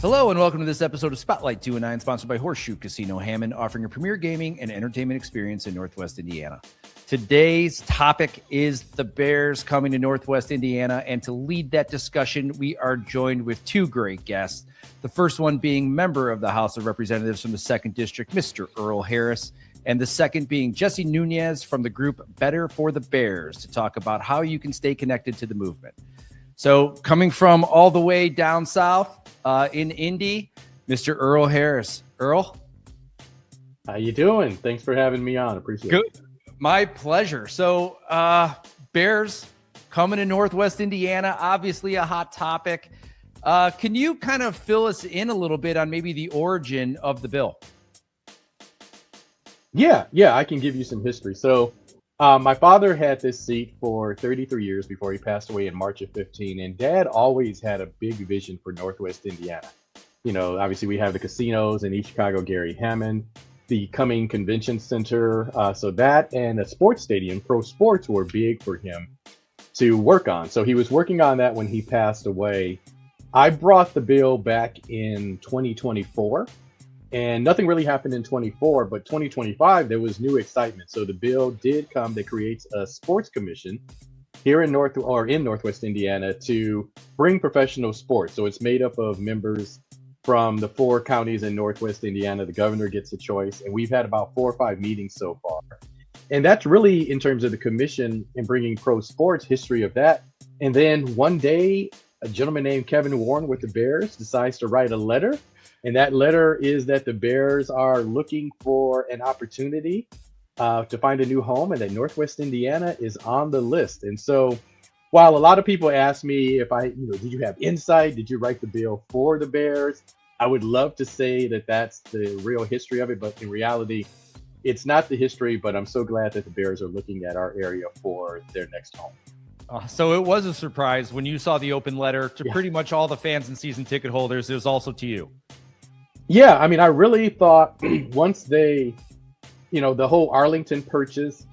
Hello and welcome to this episode of Spotlight 2 and 9, sponsored by Horseshoe Casino Hammond, offering a premier gaming and entertainment experience in Northwest Indiana. Today's topic is the Bears coming to Northwest Indiana, and to lead that discussion, we are joined with two great guests. The first one being member of the House of Representatives from the 2nd District, Mr. Earl Harris, and the second being Jesse Nunez from the group Better for the Bears, to talk about how you can stay connected to the movement. So coming from all the way down south in Indy, Mr. Earl Harris. Earl? How you doing? Thanks for having me on. Appreciate it. My pleasure. So Bears coming to Northwest Indiana, obviously a hot topic. Can you kind of fill us in a little bit on maybe the origin of the bill? Yeah, I can give you some history. So my father had this seat for 33 years before he passed away in March of 15, and Dad always had a big vision for Northwest Indiana. You know, obviously we have the casinos in East Chicago, Gary Hammond, the Cumming Convention Center. So that and a sports stadium, pro sports, were big for him to work on. So he was working on that when he passed away. I brought the bill back in 2024. And nothing really happened in 24, but 2025, there was new excitement. So the bill did come that creates a sports commission here in Northwest Indiana to bring professional sports. So it's made up of members from the 4 counties in Northwest Indiana. The governor gets a choice, and we've had about 4 or 5 meetings so far. And that's really, in terms of the commission and bringing pro sports, history of that. And then one day, a gentleman named Kevin Warren with the Bears decides to write a letter. And that letter is that the Bears are looking for an opportunity to find a new home, and that Northwest Indiana is on the list. And so while a lot of people ask me if did you have insight? Did you write the bill for the Bears? I would love to say that that's the real history of it. But in reality, it's not the history, but I'm so glad that the Bears are looking at our area for their next home. So it was a surprise when you saw the open letter to pretty much all the fans and season ticket holders. It was also to you. Yeah, I mean, I really thought once they, the whole Arlington purchase,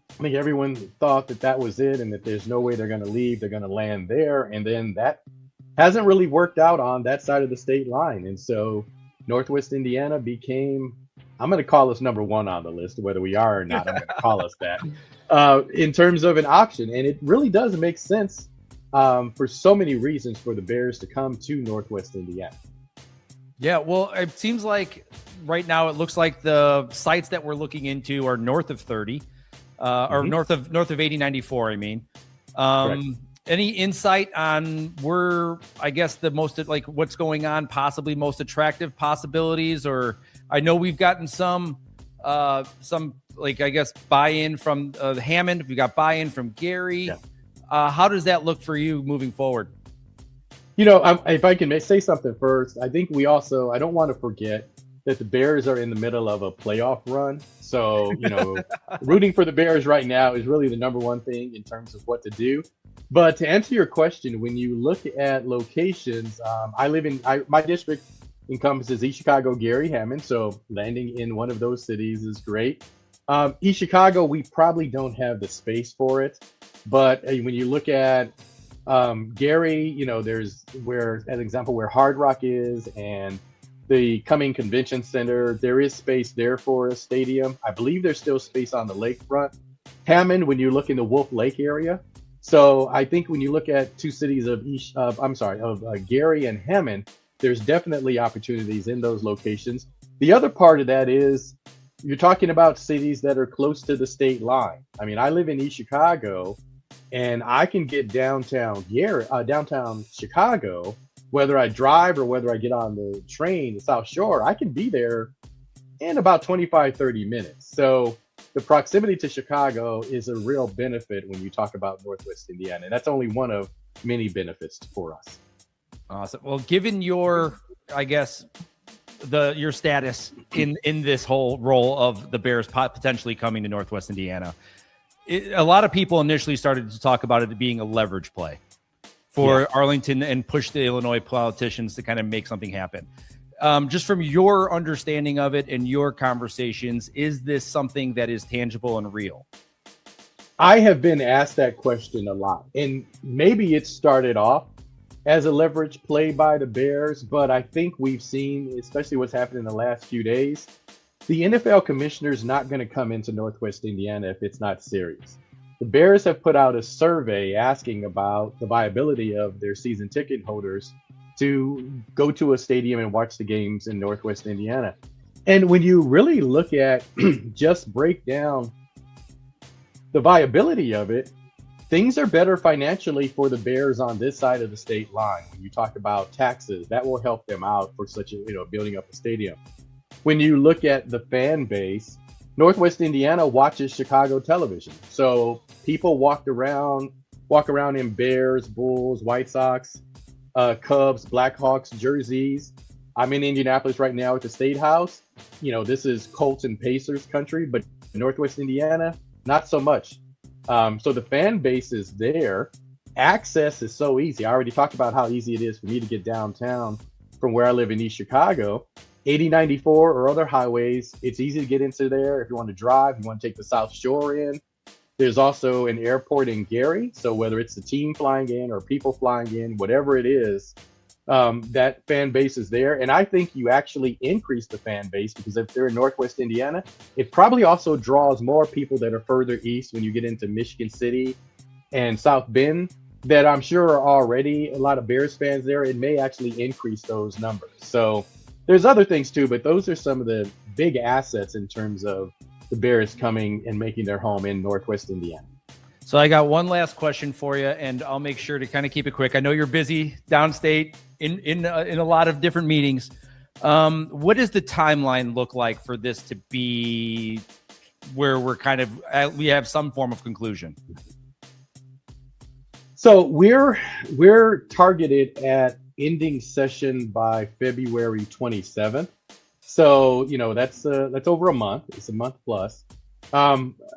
I think everyone thought that was it and that there's no way they're going to leave. They're going to land there. And then that hasn't really worked out on that side of the state line. And so Northwest Indiana became, I'm going to call us number 1 on the list, whether we are or not. I'm going to call us that in terms of an option. And it really does make sense for so many reasons for the Bears to come to Northwest Indiana. Yeah, well, it seems like right now it looks like the sites that we're looking into are north of 30, or north of 8094. I mean, any insight on I guess the most, like, what's going on, possibly most attractive possibilities? Or I know we've gotten some like, I guess, buy-in from Hammond. We got buy-in from Gary. Yeah. How does that look for you moving forward? If I can say something first, I think I don't want to forget that the Bears are in the middle of a playoff run. So, rooting for the Bears right now is really the number 1 thing in terms of what to do. But to answer your question, when you look at locations, my district encompasses East Chicago, Gary Hammond. So landing in one of those cities is great. East Chicago, we probably don't have the space for it. But when you look at Gary, there's an example where Hard Rock is, and the Cumming Convention Center, there is space there for a stadium. I believe there's still space on the lakefront. Hammond, when you look in the Wolf Lake area. So I think when you look at 2 cities of Gary and Hammond, there's definitely opportunities in those locations. The other part of that is you're talking about cities that are close to the state line. I mean, I live in East Chicago, and I can get downtown Chicago, whether I drive or whether I get on the train to South Shore. I can be there in about 25-30 minutes. So the proximity to Chicago is a real benefit when you talk about Northwest Indiana. And that's only one of many benefits for us. Awesome. Well, given your, I guess, your status in this whole role of the Bears potentially coming to Northwest Indiana, a lot of people initially started to talk about it being a leverage play for Arlington and push the Illinois politicians to kind of make something happen. Just from your understanding of it and your conversations, is this something that is tangible and real? I have been asked that question a lot, and maybe it started off as a leverage play by the Bears, but I think we've seen, especially what's happened in the last few days, the NFL commissioner's not going to come into Northwest Indiana if it's not serious. The Bears have put out a survey asking about the viability of their season ticket holders to go to a stadium and watch the games in Northwest Indiana. And when you really look at just break down the viability of it, things are better financially for the Bears on this side of the state line. When you talk about taxes, that will help them out for such a, building up a stadium. When you look at the fan base, Northwest Indiana watches Chicago television. So people walk around in Bears, Bulls, White Sox, Cubs, Blackhawks jerseys. I'm in Indianapolis right now at the State House. This is Colts and Pacers country, but Northwest Indiana, not so much. So the fan base is there. Access is so easy. I already talked about how easy it is for me to get downtown from where I live in East Chicago. 8094 or other highways, it's easy to get into there. If you want to drive, you want to take the South Shore in. There's also an airport in Gary. So whether it's the team flying in or people flying in, whatever it is, that fan base is there. And I think you actually increase the fan base because if they're in Northwest Indiana, it probably also draws more people that are further east when you get into Michigan City and South Bend that I'm sure are already a lot of Bears fans there. It may actually increase those numbers. So there's other things too, but those are some of the big assets in terms of the Bears coming and making their home in Northwest Indiana. So I got one last question for you, and I'll make sure to kind of keep it quick. I know you're busy downstate in a lot of different meetings. What does the timeline look like for this to be where we have some form of conclusion? So we're targeted at ending session by February 27th. So, that's over a month. It's a month plus.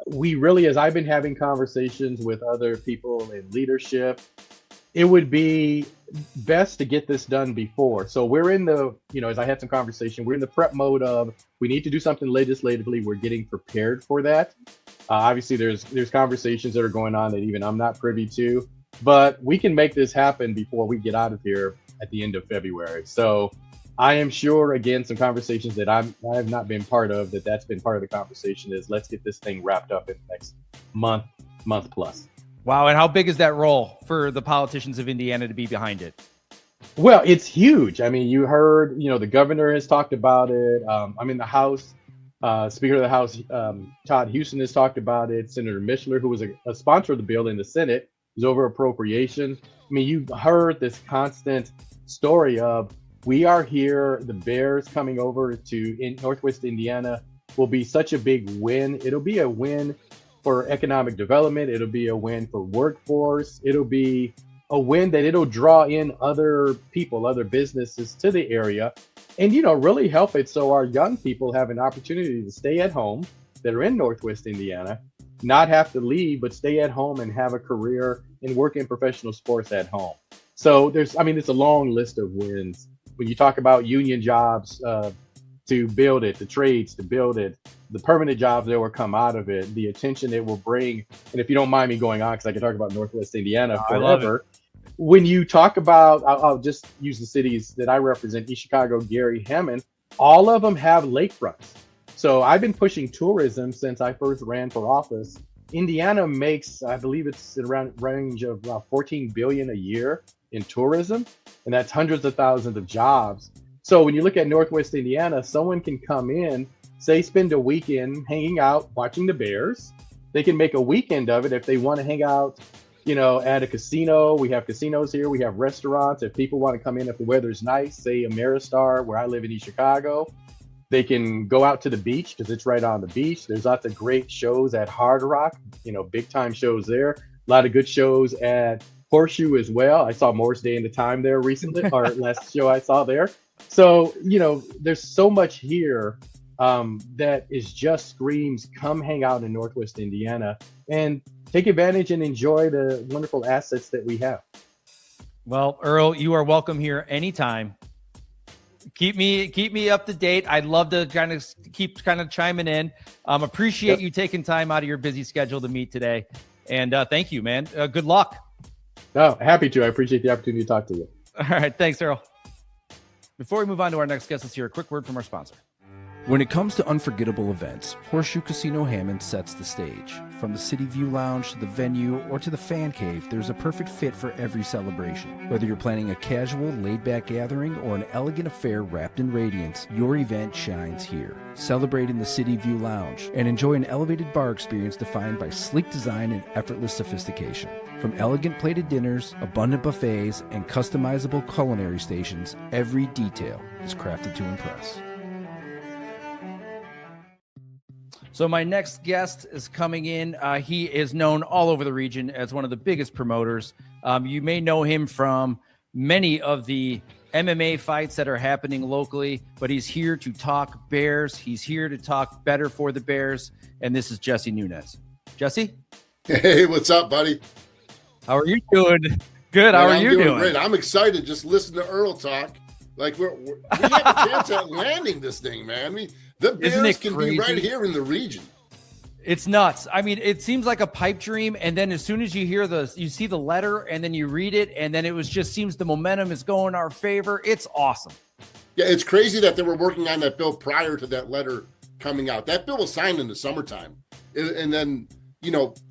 We really, as I've been having conversations with other people in leadership, it would be best to get this done before. So we're in the, as I had some conversation, we're in the prep mode of, we need to do something legislatively. We're getting prepared for that. Obviously there's conversations that are going on that even I'm not privy to, but we can make this happen before we get out of here at the end of February. So I am sure, again, some conversations that I have not been part of, that's been part of the conversation is let's get this thing wrapped up in the next month plus. Wow. And how big is that role for the politicians of Indiana to be behind it? Well, it's huge. I mean, you heard, the governor has talked about it. I'm in the House. Speaker of the House, Todd Houston has talked about it. Senator Mishler, who was a sponsor of the bill in the Senate, is over appropriation. I mean, you heard this constant story of, we are here, the Bears coming over to Northwest Indiana will be such a big win. It'll be a win for economic development. It'll be a win for workforce. It'll be a win that it'll draw in other people, other businesses to the area and, really help it so our young people have an opportunity to stay at home that are in Northwest Indiana, not have to leave, but stay at home and have a career and work in professional sports at home. So it's a long list of wins. When you talk about union jobs to build it, the trades to build it, the permanent jobs that will come out of it, the attention it will bring. And if you don't mind me going on, because I can talk about Northwest Indiana forever. When you talk about, I'll just use the cities that I represent, East Chicago, Gary, Hammond, all of them have lakefronts. So I've been pushing tourism since I first ran for office. Indiana makes, I believe it's around range of 14 billion a year in tourism, and that's hundreds of thousands of jobs. So when you look at Northwest Indiana, someone can come in, say spend a weekend hanging out, watching the Bears. They can make a weekend of it if they want to hang out, at a casino. We have casinos here. We have restaurants. If people want to come in, if the weather's nice, say Ameristar, where I live in East Chicago, they can go out to the beach because it's right on the beach. There's lots of great shows at Hard Rock, big time shows there. A lot of good shows at Horseshoe as well. I saw Morris Day and the Time there recently, or last show I saw there. So, there's so much here that is just screams, come hang out in Northwest Indiana and take advantage and enjoy the wonderful assets that we have. Well, Earl, you are welcome here anytime. Keep me up to date. I'd love to keep chiming in. Appreciate you taking time out of your busy schedule to meet today. And thank you, man. Good luck. No, happy to. I appreciate the opportunity to talk to you. All right. Thanks, Earl. Before we move on to our next guest, let's hear a quick word from our sponsor. When it comes to unforgettable events, Horseshoe Casino Hammond sets the stage. From the City View Lounge to the venue or to the fan cave, there's a perfect fit for every celebration. Whether you're planning a casual, laid-back gathering or an elegant affair wrapped in radiance, your event shines here. Celebrate in the City View Lounge and enjoy an elevated bar experience defined by sleek design and effortless sophistication. From elegant plated dinners, abundant buffets, and customizable culinary stations, every detail is crafted to impress. So my next guest is coming in. He is known all over the region as one of the biggest promoters. You may know him from many of the MMA fights that are happening locally, but he's here to talk Bears. He's here to talk better for the Bears, and this is Jesse Nunez. Jesse? Hey, what's up, buddy? How are you doing? Good. How are you doing? Great. I'm excited. Just listen to Earl talk. Like we have a chance at landing this thing, man. The Bears can be right here in the region. It's nuts. I mean, it seems like a pipe dream, and then as soon as you hear you see the letter, and then you read it, and then just seems the momentum is going our favor. It's awesome. Yeah, it's crazy that they were working on that bill prior to that letter coming out. That bill was signed in the summertime, and then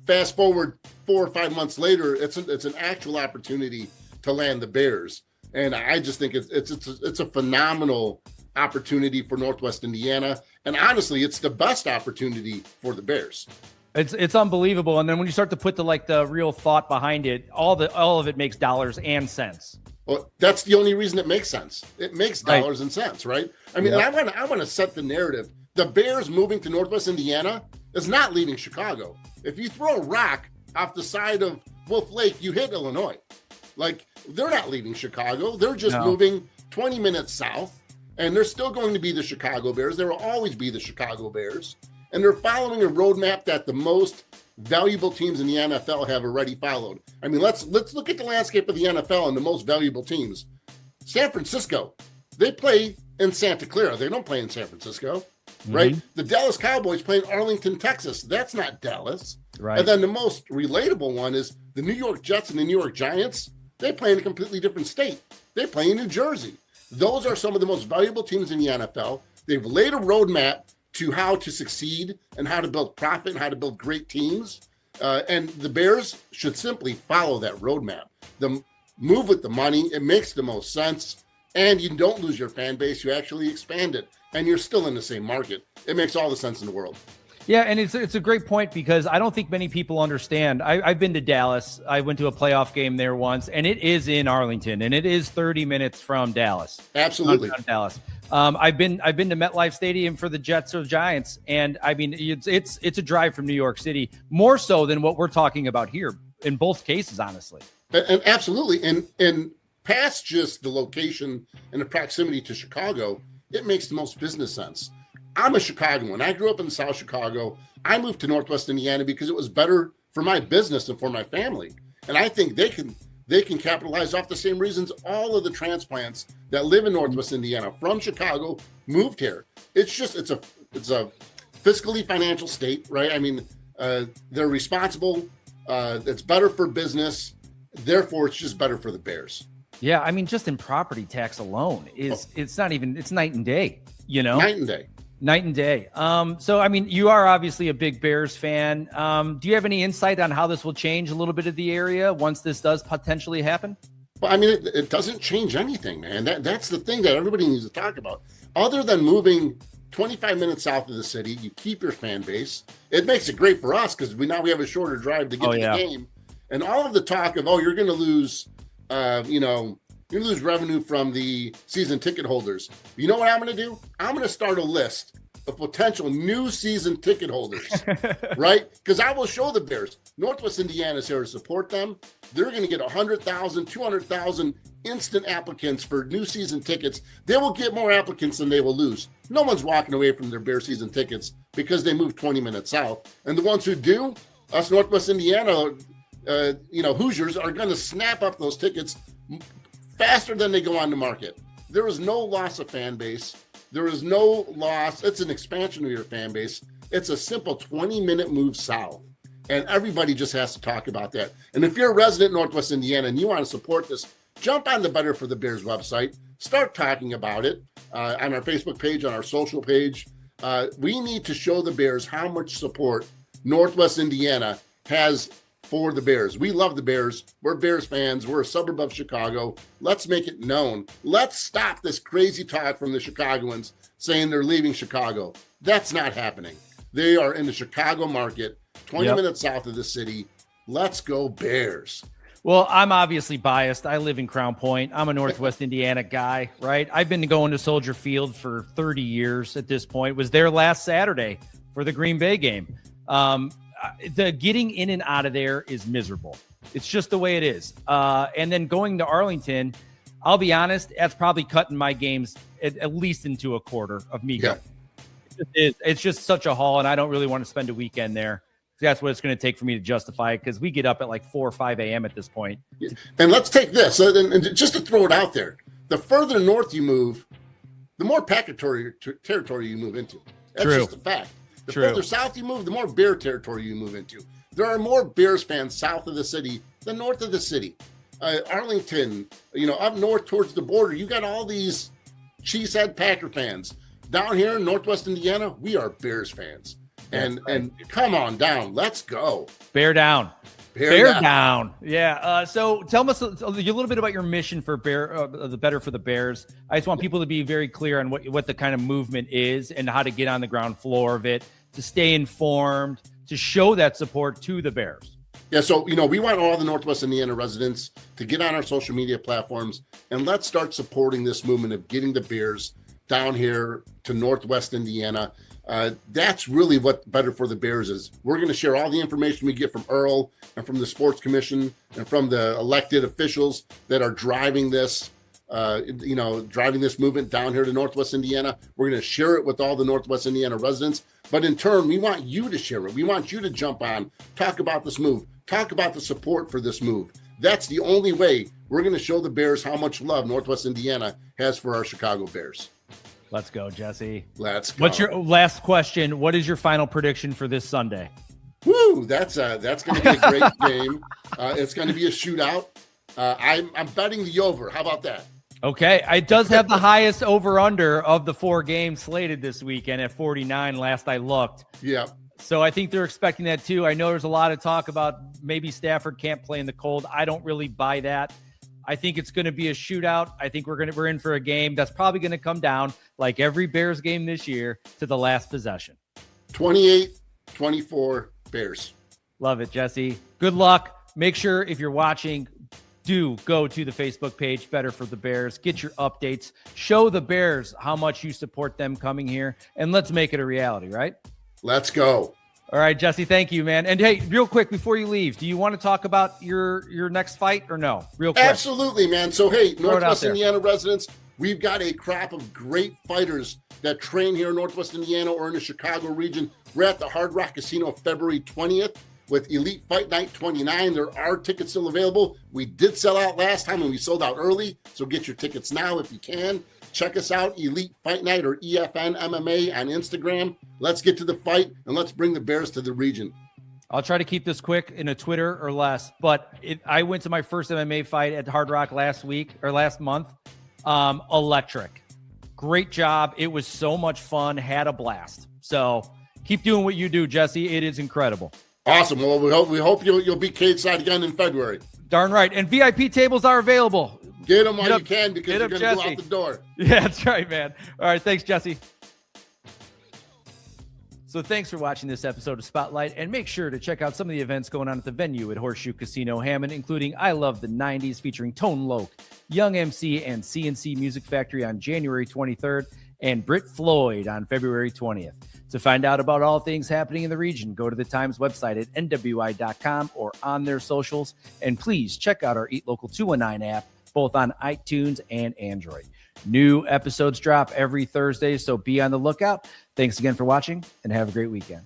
fast forward 4 or 5 months later, it's an actual opportunity to land the Bears, and I just think it's a phenomenal opportunity for Northwest Indiana, and honestly, it's the best opportunity for the Bears. It's unbelievable, and then when you start to put the real thought behind it, all of it makes dollars and cents. Well, that's the only reason it makes sense. It makes dollars and cents, right? I mean, and I want to set the narrative. The Bears moving to Northwest Indiana is not leaving Chicago. If you throw a rock off the side of Wolf Lake, you hit Illinois. Like, they're not leaving Chicago. They're just moving 20 minutes south. And they're still going to be the Chicago Bears. There will always be the Chicago Bears. And they're following a roadmap that the most valuable teams in the NFL have already followed. I mean, let's look at the landscape of the NFL and the most valuable teams. San Francisco, they play in Santa Clara. They don't play in San Francisco, right? The Dallas Cowboys play in Arlington, Texas. That's not Dallas. Right. And then the most relatable one is the New York Jets and the New York Giants. They play in a completely different state. They play in New Jersey. Those are some of the most valuable teams in the NFL. They've laid a roadmap to how to succeed and how to build profit and how to build great teams. And the Bears should simply follow that roadmap. Move with the money. It makes the most sense. And you don't lose your fan base. You actually expand it. And you're still in the same market. It makes all the sense in the world. Yeah, and it's a great point because I don't think many people understand. I've been to Dallas. I went to a playoff game there once, and it is in Arlington, and it is 30 minutes from Dallas. Absolutely, Dallas. I've been to MetLife Stadium for the Jets or Giants, and I mean it's a drive from New York City, more so than what we're talking about here in both cases, honestly. And absolutely, and past just the location and the proximity to Chicago, it makes the most business sense. I'm a Chicagoan. I grew up in South Chicago. I moved to Northwest Indiana because it was better for my business and for my family. And I think they can capitalize off the same reasons all of the transplants that live in Northwest Indiana from Chicago moved here. It's a fiscally financial state, right? I mean, they're responsible. It's better for business. Therefore, it's just better for the Bears. Yeah, I mean, just in property tax alone it's night and day, Night and day. Night and day. So, I mean, you are obviously a big Bears fan. Do you have any insight on how this will change a little bit of the area once this does potentially happen? Well, I mean, it doesn't change anything, man. That's the thing that everybody needs to talk about. Other than moving 25 minutes south of the city, you keep your fan base. It makes it great for us because we have a shorter drive to get to the game. And all of the talk of, you're going to lose, you're going to lose revenue from the season ticket holders. You know what I'm going to do? I'm going to start a list of potential new season ticket holders, right? Because I will show the Bears. Northwest Indiana is here to support them. They're going to get 100,000, 200,000 instant applicants for new season tickets. They will get more applicants than they will lose. No one's walking away from their Bear season tickets because they moved 20 minutes south. And the ones who do, us Northwest Indiana, Hoosiers are going to snap up those tickets faster than they go on the market. There is no loss of fan base. There is no loss. It's an expansion of your fan base. It's a simple 20-minute move south. And everybody just has to talk about that. And if you're a resident in Northwest Indiana and you want to support this jump on the Better for the Bears website, start talking about it on our Facebook page, on our social page. We need to show the Bears how much support Northwest Indiana has for the Bears. We love the Bears. We're Bears fans. We're a suburb of Chicago. Let's make it known. Let's stop this crazy talk from the Chicagoans saying they're leaving Chicago. That's not happening. They are in the Chicago market, 20 minutes south of the city. Let's go Bears. Well, I'm obviously biased. I live in Crown Point. I'm a Northwest Indiana guy, right? I've been going to Soldier Field for 30 years at this point. Was there last Saturday for the Green Bay game. The getting in and out of there is miserable. It's just the way it is. And then going to Arlington, I'll be honest, that's probably cutting my games at least into a quarter of me. Yeah. It's just such a haul, and I don't really want to spend a weekend there. That's what it's going to take for me to justify it, because we get up at like 4 or 5 a.m. at this point. Yeah. And let's take this, and just to throw it out there, the further north you move, the more Packer territory you move into. That's just a fact. The further south you move, the more Bear territory you move into. There are more Bears fans south of the city than north of the city. Arlington, up north towards the border, you got all these cheesehead Packer fans. Down here in Northwest Indiana, we are Bears fans. And come on down. Let's go. Bear down. Bear down. Yeah. So tell us a little bit about your mission for the Better for the Bears. I just want people to be very clear on what the kind of movement is and how to get on the ground floor of it, to stay informed, to show that support to the Bears. Yeah, so, we want all the Northwest Indiana residents to get on our social media platforms, and let's start supporting this movement of getting the Bears down here to Northwest Indiana. That's really what Better for the Bears is. We're going to share all the information we get from Earl and from the Sports Commission and from the elected officials that are driving this, driving this movement down here to Northwest Indiana. We're going to share it with all the Northwest Indiana residents. But in turn, we want you to share it. We want you to jump on, talk about this move, talk about the support for this move. That's the only way we're going to show the Bears how much love Northwest Indiana has for our Chicago Bears. Let's go, Jesse. Let's go. What's your last question? What is your final prediction for this Sunday? Woo! That's going to be a great game. It's going to be a shootout. I'm betting the over. How about that? Okay. It does have the highest over-under of the 4 games slated this weekend at 49 last I looked. Yeah. So I think they're expecting that too. I know there's a lot of talk about maybe Stafford can't play in the cold. I don't really buy that. I think it's going to be a shootout. I think we're in for a game that's probably going to come down, like every Bears game this year, to the last possession. 28-24 Bears. Love it, Jesse. Good luck. Make sure if you're watching, do go to the Facebook page, Better for the Bears. Get your updates. Show the Bears how much you support them coming here, and let's make it a reality, right? Let's go. All right, Jesse, thank you, man. And hey, real quick before you leave, do you want to talk about your next fight or no? Real quick. Absolutely, man. So, hey, Northwest Indiana residents, we've got a crop of great fighters that train here in Northwest Indiana or in the Chicago region. We're at the Hard Rock Casino February 20th with Elite Fight Night 29. There are tickets still available. We did sell out last time and we sold out early, so get your tickets now if you can. Check us out, Elite Fight Night or EFN MMA on Instagram. Let's get to the fight, and let's bring the Bears to the region. I'll try to keep this quick in a Twitter or less, but I went to my first MMA fight at Hard Rock last month. Electric. Great job. It was so much fun. Had a blast. So keep doing what you do, Jesse. It is incredible. Awesome. Well, we hope you'll be cage side again in February. Darn right. And VIP tables are available. Get them while you can, because you're going to go out the door. Yeah, that's right, man. All right. Thanks, Jesse. So thanks for watching this episode of Spotlight, and make sure to check out some of the events going on at the venue at Horseshoe Casino Hammond, including I Love the 90s featuring Tone Loc, Young MC, and CNC Music Factory on January 23rd, and Britt Floyd on February 20th. To find out about all things happening in the region, go to the Times website at nwi.com or on their socials, and please check out our Eat Local 219 app, both on iTunes and Android. New episodes drop every Thursday, so be on the lookout. Thanks again for watching, and have a great weekend.